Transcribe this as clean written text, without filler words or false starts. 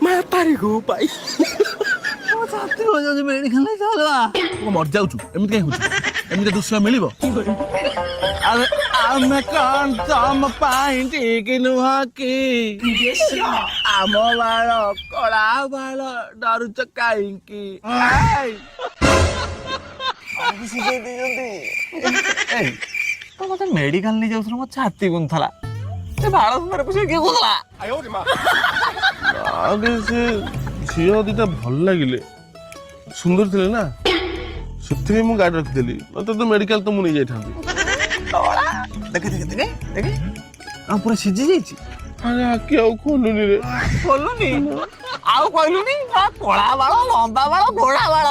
Mata रे गो भाई ଛାତି ବଜାଉଛି ମେଡିକାଲ ଚାଲବା ମରି ଯାଉଛୁ ଏମିତି କାହିଁ ହଉଛୁ ଏମିତି ଦୃଶ୍ୟ ମିଳିବ ଆରେ ଆମେ କଣ ତମ ପାଇଁ ଠିକ ନୁହଁ କି ଆମ ବାଳ କଳା ବାଳ ଡରୁଛ କାହିଁକି ତ ମତେ ମେଡିକାଲ ନେଇ ଯାଉଥିଲା ମୋ ଛାତି ଗୁନ୍ଥଲା ସେ ବାଳ ସୁନ୍ଦର ପଶି କିଏ କହୁଥିଲା ଆଗେ ସେ ଝିଅ ଦିଟା ଭଲ ଲାଗିଲେ ସୁନ୍ଦର ଥିଲେ ନା ସେଥିପାଇଁ ମୁଁ ଗାଡି ରଖିଦେଲି ମତେ ତ ମେଡିକାଲ ତ ମୁଁ ନେଇ ଯାଇଥାନ୍ତି ଦେଖେ ଦେଖେ ଦେଖେ ଦେଖେ ପୁରା ସିଝି ଯାଇଛି ଆରେ ଆଖି ଆଉ ଖୋଲୁନି ରେ ଖୋଲୁନି ଆଉ କହିଲୁନି କଳା ବାଳ ଲମ୍ବା ବାଳ ଘୋଡା ବାଳ